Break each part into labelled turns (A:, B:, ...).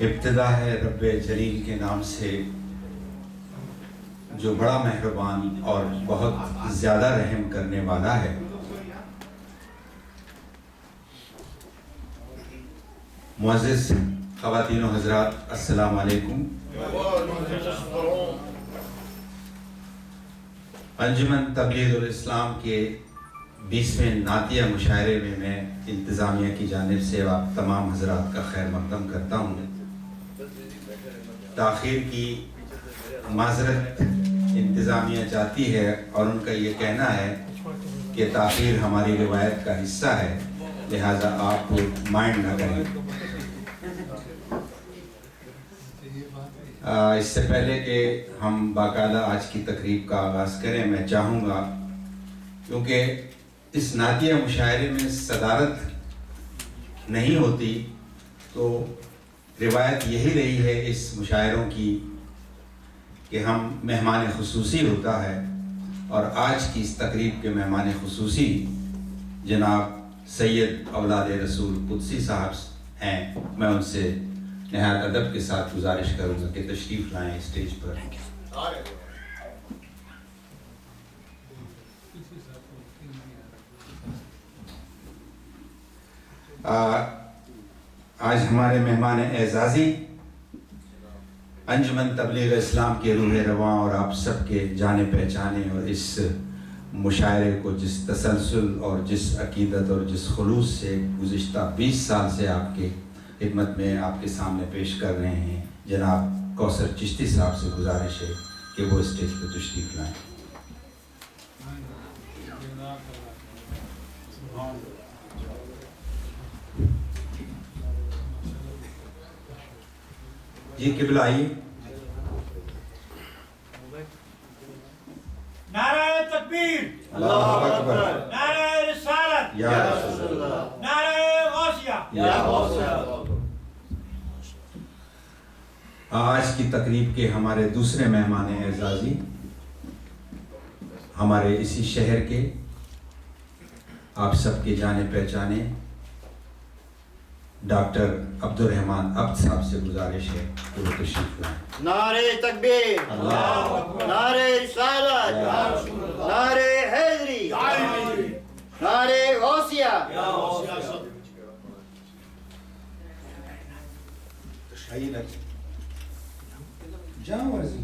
A: ابتدا ہے رب جلیل کے نام سے جو بڑا مہربان اور بہت زیادہ رحم کرنے والا ہے۔ معزز خواتین و حضرات، السلام علیکم۔ انجمن تبلیغ الاسلام کے 20ویں نعتیہ مشاعرے میں انتظامیہ کی جانب سے آپ تمام حضرات کا خیر مقدم کرتا ہوں۔ تاخیر کی معذرت انتظامیہ چاہتی ہے اور ان کا یہ کہنا ہے کہ تاخیر ہماری روایت کا حصہ ہے، لہٰذا آپ مائنڈ نہ کریں۔ اس سے پہلے کہ ہم باقاعدہ آج کی تقریب کا آغاز کریں، میں چاہوں گا کیونکہ اس نعتیہ مشاعرے میں صدارت نہیں ہوتی تو روایت یہی رہی ہے اس مشاعروں کی کہ ہم مہمان خصوصی ہوتا ہے، اور آج کی اس تقریب کے مہمان خصوصی جناب سید اولاد رسول قدسی صاحب ہیں۔ میں ان سے نہایت ادب کے ساتھ گزارش کروں گا کہ تشریف لائیں اسٹیج پر۔ آج ہمارے مہمان اعزازی انجمن تبلیغ اسلام کے روح رواں اور آپ سب کے جانے پہچانے اور اس مشاعرے کو جس تسلسل اور جس عقیدت اور جس خلوص سے گزشتہ 20 سال سے آپ کے خدمت میں آپ کے سامنے پیش کر رہے ہیں، جناب کوثر چشتی صاحب سے گزارش ہے کہ وہ اسٹیج پہ تشریف لائیں۔ جی قبلہ آئیے۔
B: نعرہ تکبیر،
A: اللہ اکبر،
B: نعرہ رسالت،
A: یا رسول اللہ،
B: نعرہ غوثیہ،
C: یا غوثیہ۔
A: آج کی تقریب کے ہمارے دوسرے مہمان اعزازی ہمارے اسی شہر کے آپ سب کے جانے پہچانے ڈاکٹر عبد الرحمن عبد صاحب سے گزارش ہے کہ وہ تشریف لائیں۔
C: نعرہ تکبیر،
A: اللہ اکبر،
C: نعرہ رسالت، نعرہ حیدری، نعرہ غوثیہ۔
A: جاؤ ورزی۔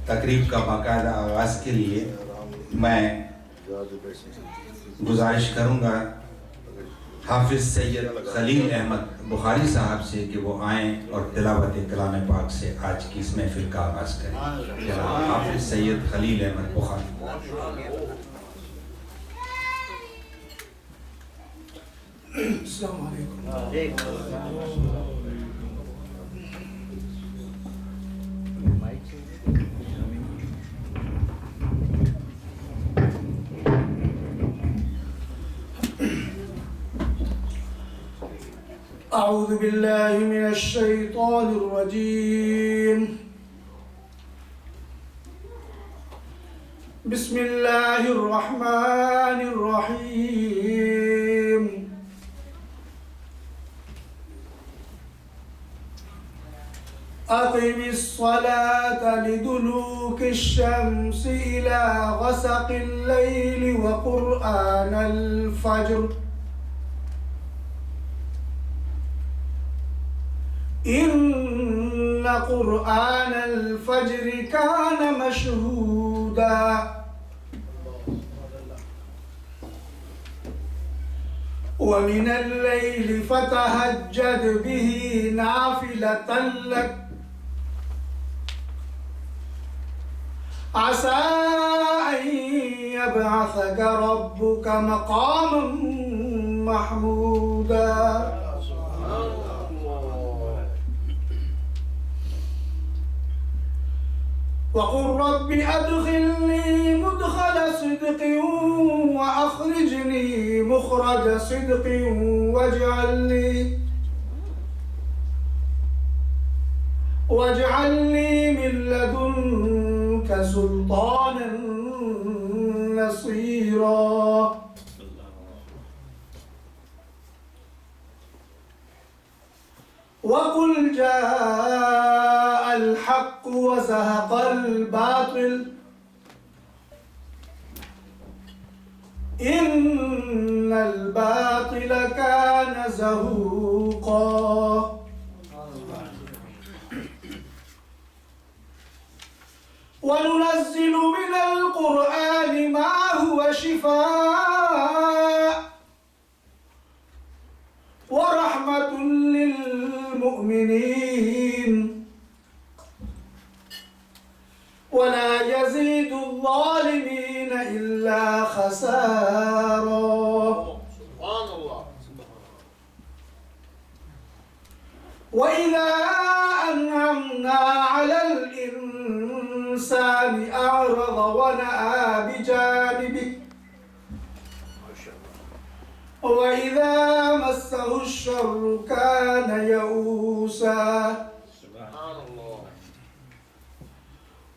A: تقریب کا باقاعدہ آغاز کے لیے میں گزارش کروں گا حافظ سید خلیل احمد بخاری صاحب سے کہ وہ آئیں اور تلاوت کلام پاک سے آج کی اس محفل کا آغاز کریں۔ جناب حافظ سید خلیل احمد بخاری۔
D: السلام علیکم۔ اعوذ باللہ من الشیطان الرجیم، بسم اللہ الرحمن الرحیم۔ اقم الصلاة لدلوک الشمس الى غسق اللیل وقرآن الفجر إن قرآن الفجر كان مشهودا ومن الليل فتهجد به نافلة لك عسى يبعثك ربك مقاما محمودا وقل رب أدخلني مدخل صدق وأخرجني مخرج صدق واجعل لي من لدنك سلطانا نصيرا وقل جاء الحق وزهق الباطل إن الباطل كان زهوقا وننزل من القرآن ما هو شفاء ورحمة للمؤمنين ولا يزيد الظالمين إلا خسارا
C: سبحان الله.
D: وإذا أنعمنا على الإنسان أعرض ونأى بجانبه وإذا مسه الشر كان يئوسا
C: سبحان الله.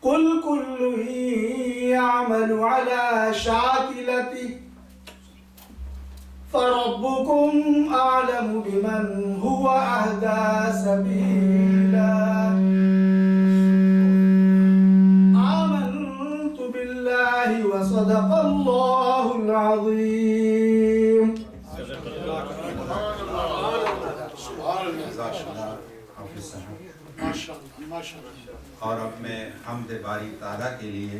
D: قل كل يعمل على شاكلته فربكم أعلم بمن هو أهدى سبيلا آمنت بالله وصدق الله العظيم.
A: اور اب میں حمد باری تعالیٰ کے لیے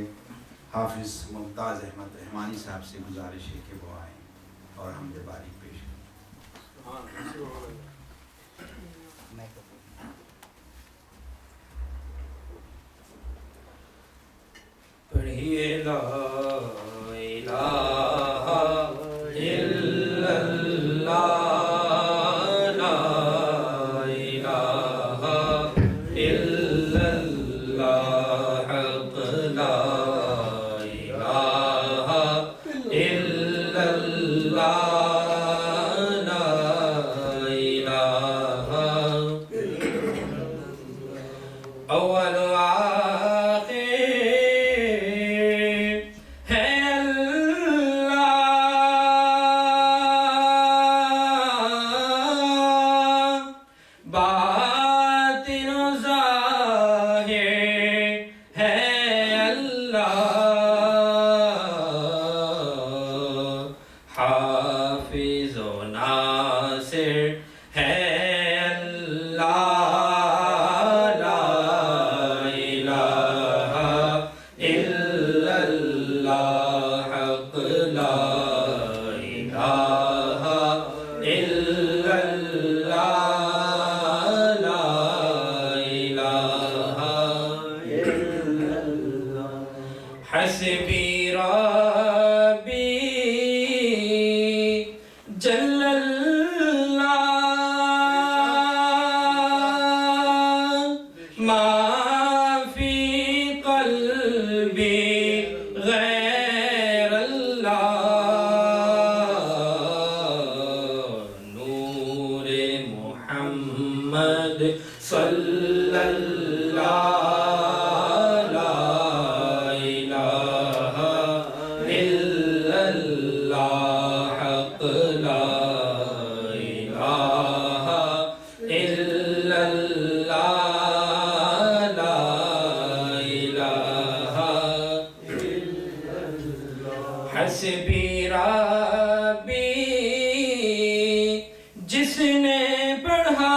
A: حافظ ممتاز احمد رحمانی صاحب سے گزارش ہے کہ وہ آئیں اور حمد باری پیش کریں.
E: پڑھیے لا الہ الا اللہ لا الہ الا اللہ حق لا الہ الا اللہ لا الہ اول حافظ و ناصر ہے اللہ لا الہ الا اللہ حق لا الہ الا اللہ لا الہ الا اللہ حسبی ربی جل اللہ ما فی قلبی غیر اللہ نور محمد صلی اللہ لا الہ الا اللہ حق لا الہ الا اللہ لا الہ الا اللہ حسبی ربی جس نے پڑھا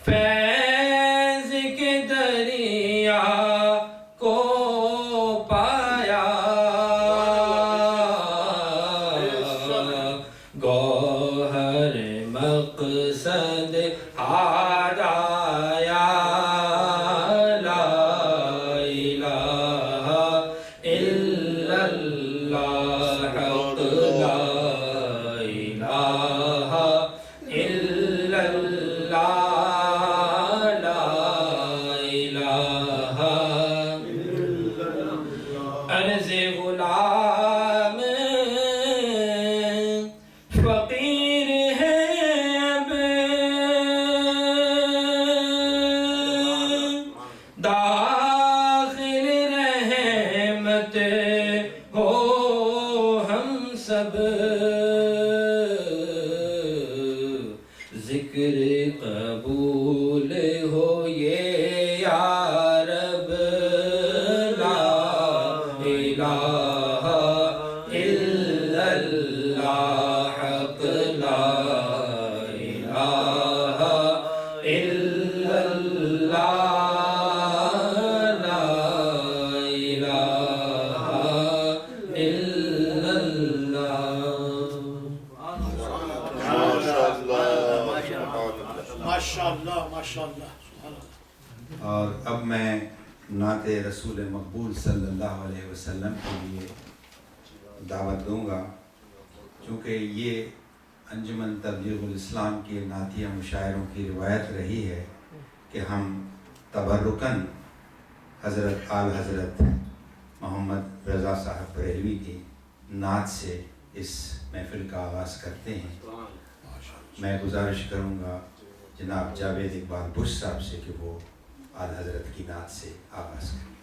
E: فیض کے دریا کو پایا گوہر مقصد آیا اللہ لا الہ عرض غلام فقیر ہے اب داخل رحمت ہو ہم سب ذکر قبول ہو یہ یا رب لا الہ الا اللہ حق لا الہ الا اللہ لا الہ الا اللہ
C: ماشاءاللہ ماشاءاللہ.
A: اور اب میں نعت رسول مقبول صلی اللہ علیہ وسلم کے لیے دعوت دوں گا، چونکہ یہ انجمن تبلیغ الاسلام کی نعتیہ مشاعروں کی روایت رہی ہے کہ ہم تبرکاً حضرت آل حضرت محمد رضا صاحب بریلوی کی نعت سے اس محفل کا آغاز کرتے ہیں. میں گزارش کروں گا جناب جاوید اقبال بش صاحب سے کہ وہ آل حضرت کی نعت سے آغاز کریں.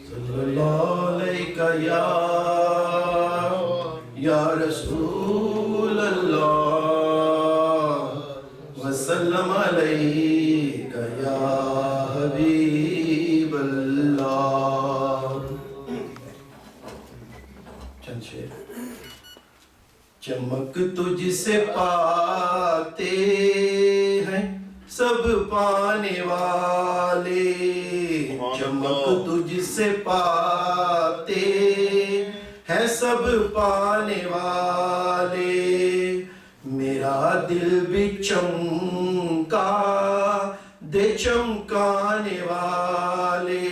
D: صلی اللہ علیہ یا رسول اللہ وسلم علیہ یا حبیب اللہ. چند شعر. چمک تجھ سے پاتے ہیں سب پانے والے، چمک تجھ سے پاتے ہیں سب پانے والے، میرا دل بھی چمکا دے چمکانے والے،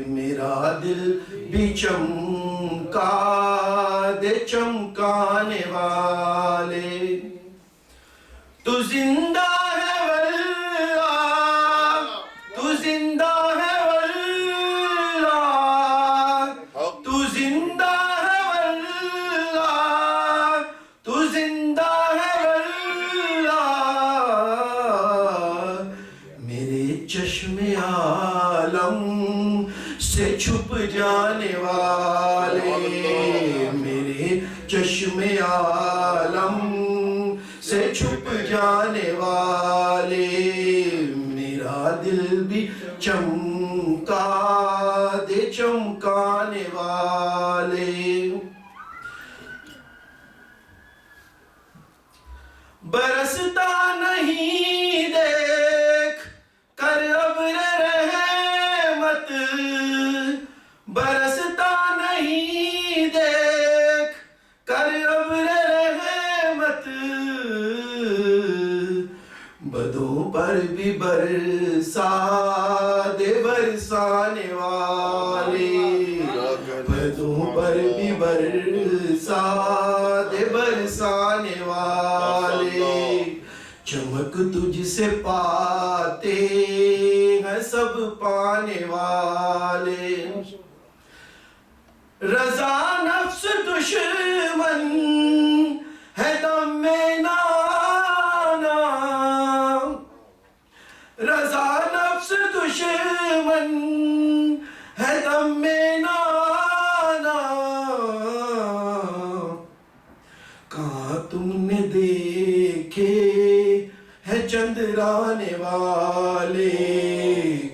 D: میرا دل بھی چمکا دے چمکانے والے. تو زندہ ہے واللہ، تو زندہ ہے واللہ، تو زندہ ہے واللہ، تو زندہ ہے واللہ، میرے چشم عالم سے چھپ جانے والے، میرے چشم عالم سے چھپ جانے والے، میرا دل بھی چمکا دے چمکانے والے. برستا نہیں دیکھ کر ابر رحمت، برستا نہیں دیکھ کر ابر رحمت، بدوں پر بھی برسا دے برسانے والے، بدوں پر بھی برسا دے برسانے والے، چمک تجھ سے پاتے ہیں سب پانے والے. رضا نفس دشمن ہے دم میں نانا، رضا نفس دشمن ہے دم میں نانا، کہاں تم نے دیکھے ہے چندرانے والے،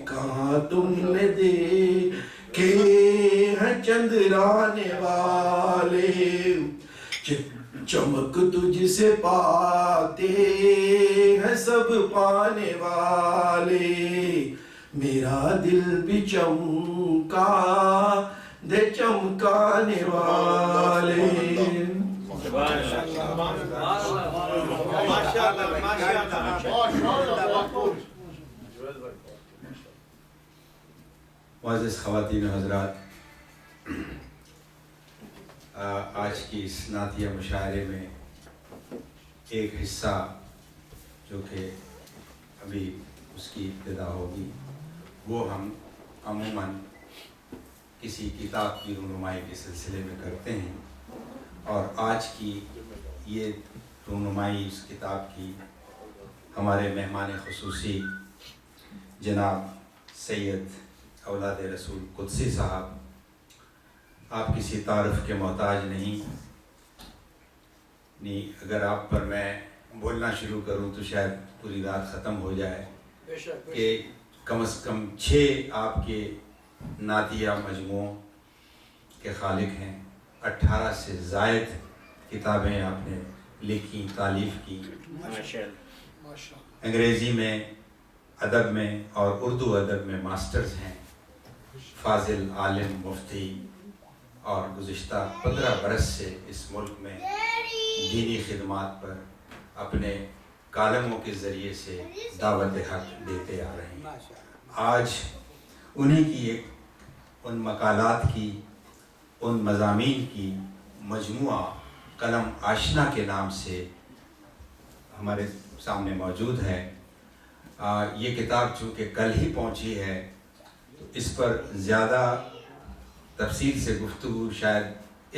D: کہاں تم نے دیکھے ہے چندرانے والے، چمک تجھ سے پاتے ہیں سب پانے والے، میرا دل بھی چمکا دے چمکانے والے.
A: معزز خواتین و حضرات، آج کی اس نعتیہ مشاعرے میں ایک حصہ جو کہ ابھی اس کی ابتدا ہوگی، وہ ہم عموماً کسی کتاب کی رونمائی کے سلسلے میں کرتے ہیں، اور آج کی یہ رونمائی اس کتاب کی ہمارے مہمان خصوصی جناب سید اولاد رسول قدسی صاحب، آپ کسی تعارف کے محتاج نہیں، اگر آپ پر میں بولنا شروع کروں تو شاید پوری رات ختم ہو جائے کہ کم از کم 6 آپ کے نعتیہ مجموعوں کے خالق ہیں، 18 سے زائد کتابیں آپ نے لکھی، تالیف کی، انگریزی میں، ادب میں اور اردو ادب میں ماسٹرز ہیں، فاضل عالم مفتی، اور گزشتہ 15 برس سے اس ملک میں دینی خدمات پر اپنے کالموں کے ذریعے سے دعوت حق دیتے آ رہے ہیں۔ آج انہی کی ان مقالات کی، ان مضامین کی مجموعہ قلم آشنا کے نام سے ہمارے سامنے موجود ہے۔ یہ کتاب چونکہ کل ہی پہنچی ہے تو اس پر زیادہ تفصیل سے گفتگو شاید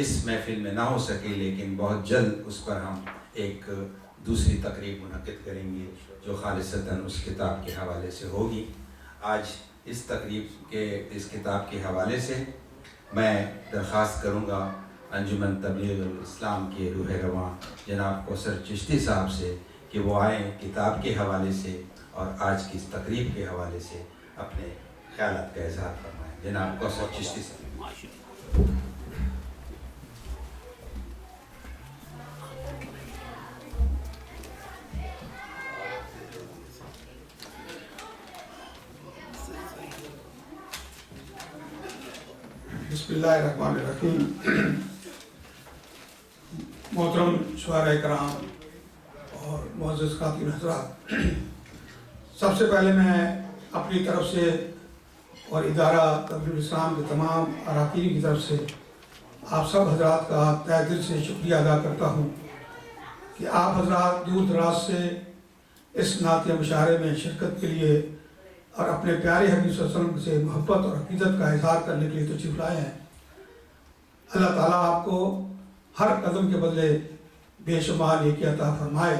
A: اس محفل میں نہ ہو سکے، لیکن بہت جلد اس پر ہم ایک دوسری تقریب منعقد کریں گے جو خالصتاً اس کتاب کے حوالے سے ہوگی۔ آج اس تقریب کے، اس کتاب کے حوالے سے میں درخواست کروں گا انجمن تبلیغ الاسلام کے روح رواں جناب کوثر چشتی صاحب سے کہ وہ آئیں کتاب کے حوالے سے اور آج کی اس تقریب کے حوالے سے اپنے خیالات کا اظہار فرمائیں۔ جناب کوثر چشتی صاحب۔
F: بسم اللہ الرحمن الرحیم۔ محترم شعراء کرام اور معزز خواتین حضرات، سب سے پہلے میں اپنی طرف سے اور ادارہ تبلیغ الاسلام کے تمام اراکین کی طرف سے آپ سب حضرات کا تہہ دل سے شکریہ ادا کرتا ہوں کہ آپ حضرات دور دراز سے اس نعتیہ مشاعرے میں شرکت کے لیے اور اپنے پیارے حبیب صلی اللہ علیہ وسلم سے محبت اور عقیدت کا اظہار کرنے کے لیے تشریف لائے ہیں۔ اللہ تعالیٰ آپ کو ہر قدم کے بدلے بے شمار نیکی عطا فرمائے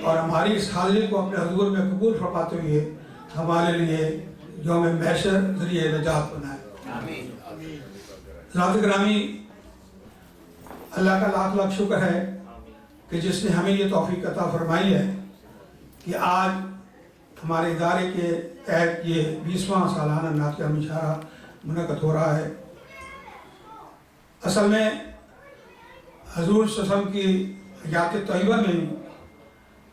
F: اور ہماری اس حاضری کو اپنے حضور میں قبول فرماتے ہوئے ہمارے لیے یوم محشر ذریعہ نجات بنائے۔ حضرات گرامی، اللہ کا لاکھ لاکھ شکر ہے کہ جس نے ہمیں یہ توفیق عطا فرمائی ہے کہ آج ہمارے ادارے کے تحت یہ 20واں سالانہ نعتیہ مشاعرہ منعقد ہو رہا ہے۔ اصل میں حضور صلی اللہ علیہ وسلم کی حیات طیبہ میں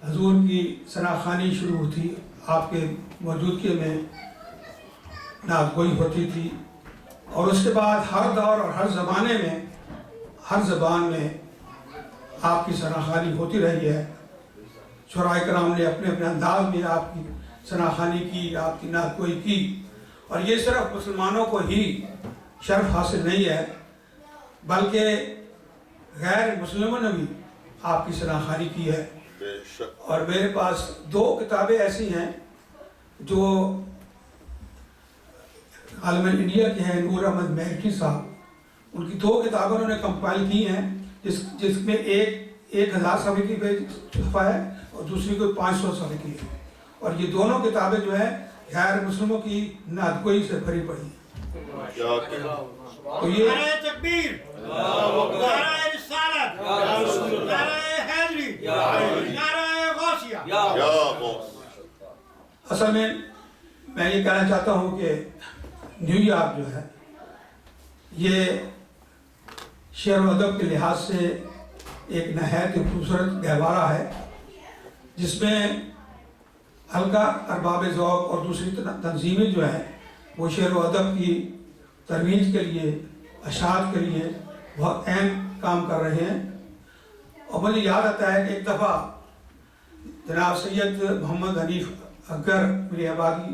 F: حضور کی ثناخوانی شروع ہوئی، آپ کے موجودگی میں نعت گوئی ہوتی تھی، اور اس کے بعد ہر دور اور ہر زمانے میں ہر زبان میں آپ کی ثناخوانی ہوتی رہی ہے۔ شعراء کرام نے اپنے اپنے انداز میں آپ کی ثناخوانی کی، آپ کی نعت گوئی کی، اور یہ صرف مسلمانوں کو ہی شرف حاصل نہیں ہے بلکہ غیر مسلموں نے بھی آپ کی ثناخوانی کی ہے۔ اور میرے پاس 2 کتابیں ایسی ہیں جو عالم انڈیا کے ہیں، نور احمد مہرٹی صاحب، ان کی 2 کتابیں انہوں نے کمپائل کی ہیں، جس میں ایک 1000 صفحے کی صفحہ ہے اور دوسری کوئی 500 صفحے کی ہے، اور یہ دونوں کتابیں جو ہیں غیر مسلموں کی نعت گوئی سے بھری پڑی ہیں۔ تو یہ
B: نعرہ تکبیر، نعرہ رسالت، نعرہ حیدری، نعرہ غوثیہ۔
F: اصل میں یہ کہنا چاہتا ہوں کہ نیو یارک جو ہے یہ شعر و ادب کے لحاظ سے ایک نہایت خوبصورت گہوارہ ہے، جس میں حلقہ ارباب ذوق اور دوسری تنظیمیں جو ہیں وہ شعر و ادب کی ترویج کے لیے، اشاعت کے لیے بہت اہم کام کر رہے ہیں۔ اور مجھے یاد آتا ہے کہ ایک دفعہ جناب سید محمد حنیف اکبر میری آبادی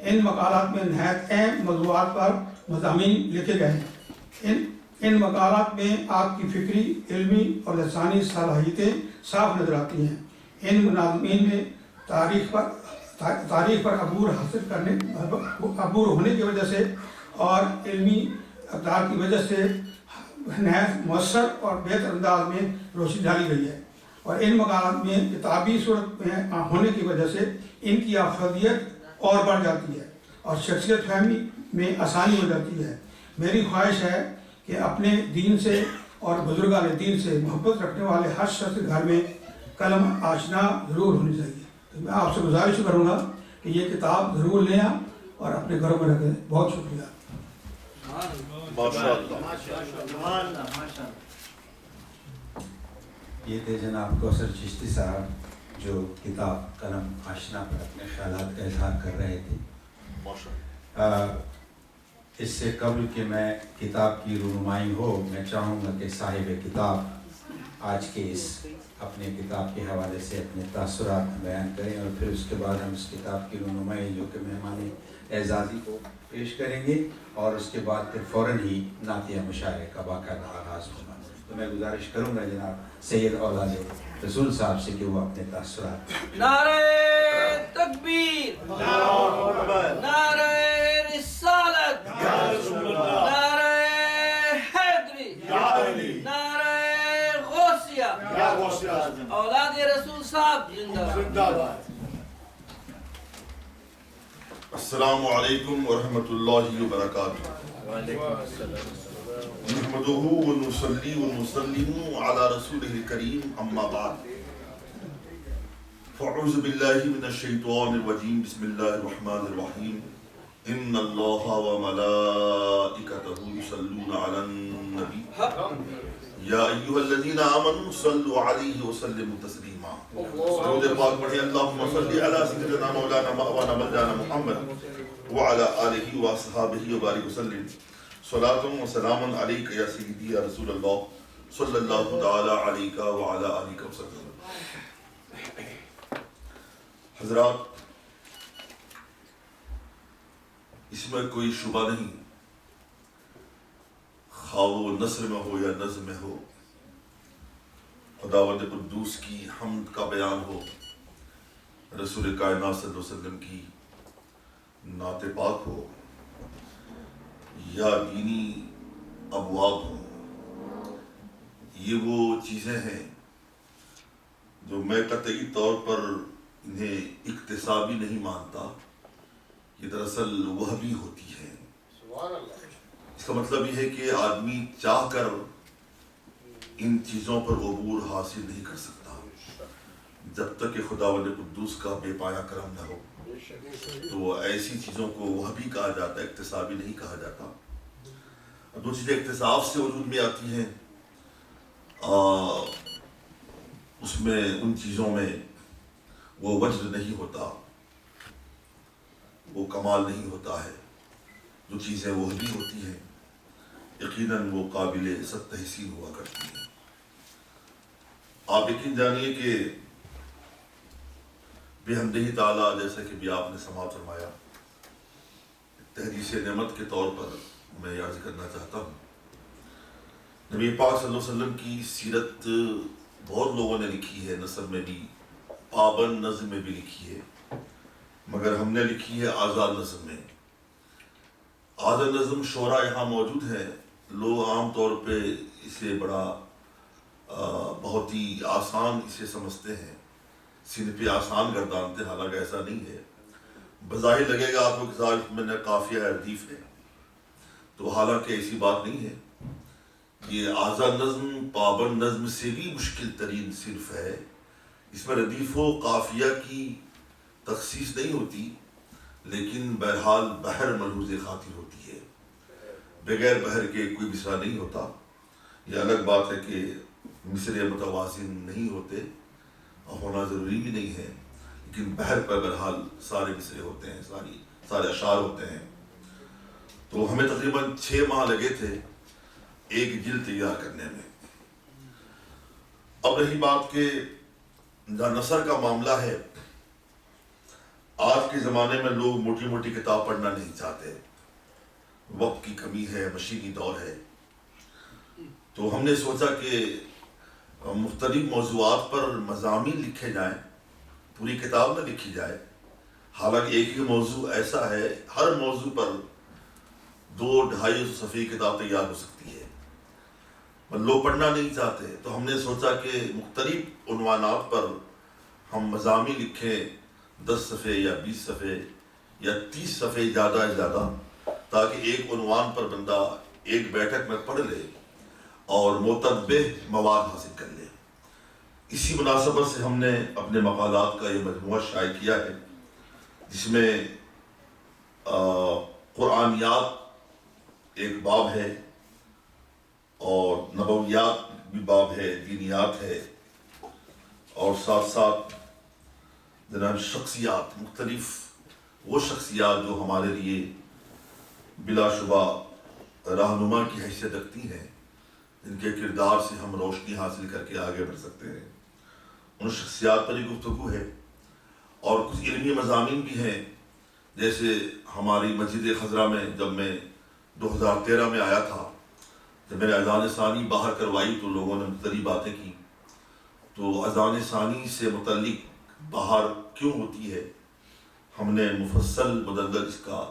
F: ان مقالات میں نہایت اہم موضوعات پر مضامین لکھے گئے ہیں۔ ان مقالات میں آپ کی فکری، علمی اور لسانی صلاحیتیں صاف نظر آتی ہیں۔ ان مضامین میں تاریخ پر عبور ہونے کی وجہ سے اور علمی اقدار کی وجہ سے نہایت مؤثر اور بہتر انداز میں روشنی ڈالی گئی ہے، اور ان مقالات میں کتابی صورت میں ہونے کی وجہ سے ان کی افادیت اور بڑھ جاتی ہے اور شخصیت فہمی میں آسانی ہو جاتی ہے۔ میری خواہش ہے کہ اپنے دین سے اور بزرگان دین سے محبت رکھنے والے ہر شخص کے گھر میں قلم آشنا ضرور ہونی چاہیے۔ تو میں آپ سے گزارش کروں گا کہ یہ کتاب ضرور لیں اور اپنے گھروں میں رکھیں۔ بہت شکریہ۔
A: یہ تھے جناب کوثر چشتی صاحب جو کتاب قلم آشنا پر اپنے خیالات کا اظہار کر رہے تھے۔ اس سے قبل کہ میں کتاب کی رونمائی ہو، میں چاہوں گا کہ صاحب کتاب آج کے اس اپنے کتاب کے حوالے سے اپنے تاثرات بیان کریں، اور پھر اس کے بعد ہم اس کتاب کی رونمائی جو کہ مہمان اعزازی کو پیش کریں گے، اور اس کے بعد پھر فوراً ہی نعتیہ مشاعرے کا باقاعدہ آغاز ہوگا۔ تو میں گزارش کروں گا جناب سید اولاد رسول صاحب سے کہ وہ اپنے تاثرات۔
E: نعرہ تکبیر، نعرہ رسالت، نعرہ حیدری، نعرہ غوثیہ، اولاد رسول صاحب زندہ باد۔
G: السلام علیکم ورحمۃ اللہ وبرکاتہ۔ نحمده ونصلي ونسلم على رسوله الكريم اما بعد، فاعوذ باللہ من الشیطان الرجیم، بسم اللہ الرحمن الرحیم۔ ان اللہ وملائکته یصلون علی النبی یا ایھا الذین آمنوا صلوا علیہ وسلموا تسلیما۔ درود پاک پڑھیں، اللہم صلی علی سیدنا مولانا مأوانا ملجانا محمد وعلی آلہ واصحابہ وبارک وسلم۔ صلاۃ و سلام علیک یا سیدی یا رسول اللہ صلی اللہ تعالی علیہ وعلی آلہ وسلم۔ حضرات، اس میں کوئی شبہ نہیں، خواہ وہ نثر میں ہو یا نظم میں ہو، خداوند قدوس کی حمد کا بیان ہو، رسول کائنات صلی اللہ علیہ وسلم کی نعت پاک ہو، یا دینی ابواب ہوں، یہ وہ چیزیں ہیں جو میں قطعی طور پر انہیں اکتسابی نہیں مانتا، یہ دراصل وہبی ہوتی ہے۔ اس کا مطلب یہ ہے کہ آدمی چاہ کر ان چیزوں پر عبور حاصل نہیں کر سکتا جب تک کہ خداوند قدوس کا بے پایا کرم نہ ہو۔ تو ایسی چیزوں کو وہبی کہا جاتا ہے، اکتسابی نہیں کہا جاتا۔ دو چیزیں اکتساب سے وجود میں آتی ہیں، اس میں ان چیزوں میں وہ وجد نہیں ہوتا، وہ کمال نہیں ہوتا ہے۔ جو چیزیں وہبی ہوتی ہیں یقیناً وہ قابل ست تحسین ہوا کرتی ہیں۔ آپ یقین جانیے کہ بحمدہ تعالیٰ، جیسا کہ بھی آپ نے سماعت فرمایا، تحدیث نعمت کے طور پر میں یہ عرض کرنا چاہتا ہوں، نبی پاک صلی اللہ علیہ وسلم کی سیرت بہت لوگوں نے لکھی ہے، نثر میں بھی، پابند نظم میں بھی لکھی ہے، مگر ہم نے لکھی ہے آزاد نظم میں۔ آزاد نظم شعراء یہاں موجود ہیں، لوگ عام طور پہ اسے بڑا بہت ہی آسان اسے سمجھتے ہیں، صنف آسان گردانتے ہیں، حالانکہ ایسا نہیں ہے۔ بظاہر لگے گا آپ کو کہ اس میں قافیہ ردیف ہے، تو حالانکہ ایسی بات نہیں ہے۔ یہ آزاد نظم پابند نظم سے بھی مشکل ترین صنف ہے۔ اس میں ردیف و قافیہ کی تخصیص نہیں ہوتی، لیکن بہرحال بحر ملحوظ خاطر ہوتی ہے۔ بغیر بحر کے کوئی مصرع نہیں ہوتا۔ یہ الگ بات ہے کہ مصرع متوازن نہیں ہوتے، ہونا ضروری بھی نہیں ہے، لیکن بحر پر بہرحال سارے مصرع ہوتے ہیں، سارے اشعار ہوتے ہیں۔ تو ہمیں تقریباً 6 ماہ لگے تھے ایک جلد تیار کرنے میں۔ اب رہی بات کہ جہاں نثر کا معاملہ ہے، آج کے زمانے میں لوگ موٹی موٹی کتاب پڑھنا نہیں چاہتے، وقت کی کمی ہے، مشینی دور ہے، تو ہم نے سوچا کہ مختلف موضوعات پر مضامین لکھے جائیں، پوری کتاب نہ لکھی جائے، حالانکہ ایک ہی موضوع ایسا ہے ہر موضوع پر 200-250 صفحے کی کتاب تیار ہو سکتی ہے، پر لوگ پڑھنا نہیں چاہتے، تو ہم نے سوچا کہ مختلف عنوانات پر ہم مضامین لکھیں، 10 صفحے یا 20 صفحے یا 30 صفحے زیادہ سے زیادہ، تاکہ ایک عنوان پر بندہ ایک بیٹھک میں پڑھ لے اور متنوع مواد حاصل کر لے۔ اسی مناسبت سے ہم نے اپنے مقالات کا یہ مجموعہ شائع کیا ہے، جس میں قرآنیات ایک باب ہے اور نبویات بھی باب ہے، دینیات ہے، اور ساتھ ساتھ جناب شخصیات، مختلف وہ شخصیات جو ہمارے لیے بلا شبہ رہنما کی حیثیت رکھتی ہیں، جن کے کردار سے ہم روشنی حاصل کر کے آگے بڑھ سکتے ہیں، ان شخصیات پر ہی گفتگو ہے۔ اور کچھ علمی مضامین بھی ہیں، جیسے ہماری مسجد خضرہ میں جب میں 2013 میں آیا تھا، جب میں نے اذان ثانی باہر کروائی تو لوگوں نے مختلف باتیں کی، تو اذان ثانی سے متعلق باہر کیوں ہوتی ہے، ہم نے مفصل مدلل اس کا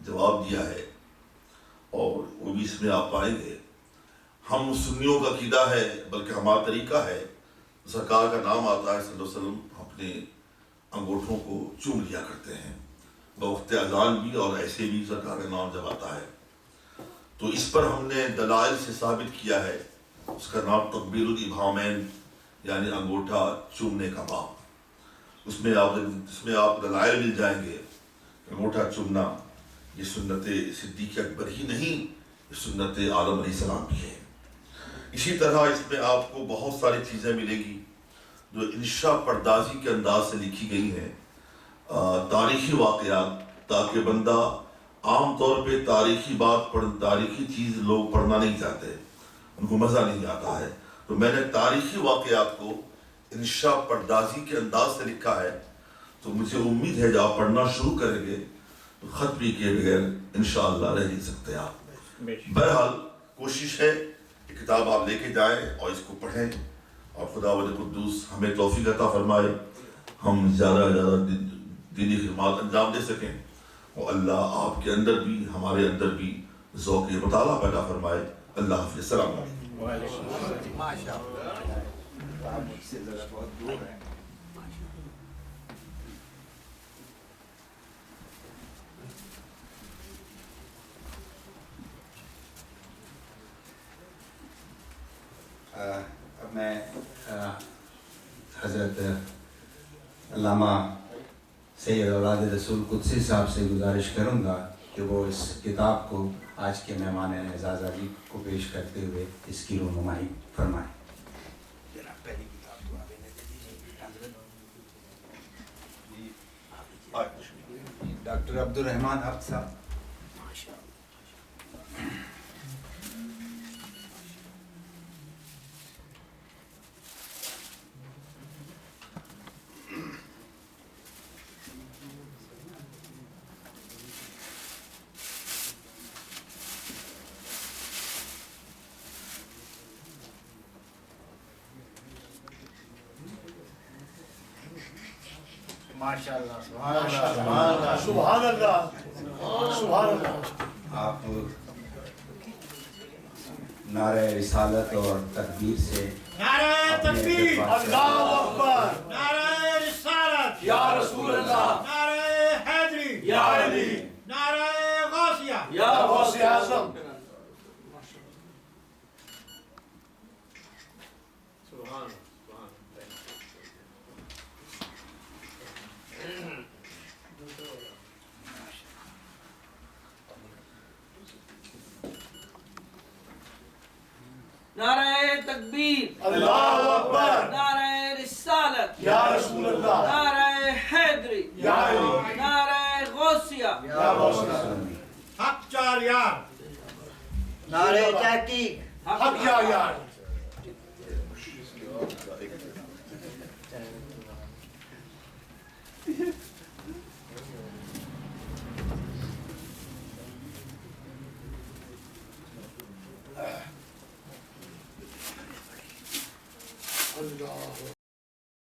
G: جواب دیا ہے، اور وہ بھی اس میں آپ پائیں گے۔ ہم سنیوں کا عقیدہ ہے، بلکہ ہمارا طریقہ ہے، سرکار کا نام آتا ہے صلی اللہ علیہ وسلم اپنے انگوٹھوں کو چوم لیا کرتے ہیں، بوقت اذان بھی اور ایسے بھی سرکار کا نام جب آتا ہے، تو اس پر ہم نے دلائل سے ثابت کیا ہے، اس کا نام تقبیل الابہامین یعنی انگوٹھا چومنے کا باب۔ اس میں آپ دلائل مل جائیں گے، انگوٹھا چومنا یہ سنت صدیق اکبر ہی نہیں، یہ سنت آدم علیہ السلام بھی ہے۔ اسی طرح اس میں آپ کو بہت ساری چیزیں ملیں گی جو انشاء پردازی کے انداز سے لکھی گئی ہیں، تاریخی واقعات، تاکہ بندہ عام طور پہ تاریخی چیز لوگ پڑھنا نہیں چاہتے، ان کو مزہ نہیں آتا ہے، تو میں نے تاریخی واقعات کو انشاء پردازی کے انداز سے لکھا ہے، تو مجھے امید ہے جب آپ پڑھنا شروع کریں گے تو خط بھی کیے بغیر انشاءاللہ رہ نہیں سکتے آپ۔ بہرحال کوشش ہے کہ کتاب آپ لے کے جائیں اور اس کو پڑھیں، اور خداوند قدوس ہمیں توفیق عطا فرمائے، ہم زیادہ سے زیادہ دینی خدمات انجام دے سکیں، اور اللہ آپ کے اندر بھی ہمارے اندر بھی ذوق مطالعہ پیدا فرمائے۔ اللہ حافظ، السلام علیکم۔
A: اب میں حضرت علامہ سید اولاد رسول قدسی صاحب سے گزارش کروں گا کہ وہ اس کتاب کو آج کے مہمان اعزاز علی کو پیش کرتے ہوئے اس کی رونمائی فرمائیں۔ ڈاکٹر عبد الرحمان عبد صاحب۔
B: ماشاءاللہ،
C: سبحان اللہ، سبحان اللہ۔
A: آپ نعرہ رسالت اور تکبیر سے
B: نعرہ تکبیر،
C: اللہ اکبر،
B: نعرہ رسالت،
E: یا رسول اللہ،
B: نعرہ حیدری،
E: یا علی،
B: نعرہ غوثیہ،
E: یا
C: غوث اعظم۔
E: نعرہ تکبیر،
C: اللہ اکبر،
E: نعرہ رسالت،
C: یا رسول اللہ،
E: نعرہ حیدری،
C: یا علی،
E: نعرہ غوثیہ،
C: یا غوث اعظم۔
B: حق چار یار،
H: نعرہ تحقیق،
C: حق یا یار۔ اللہ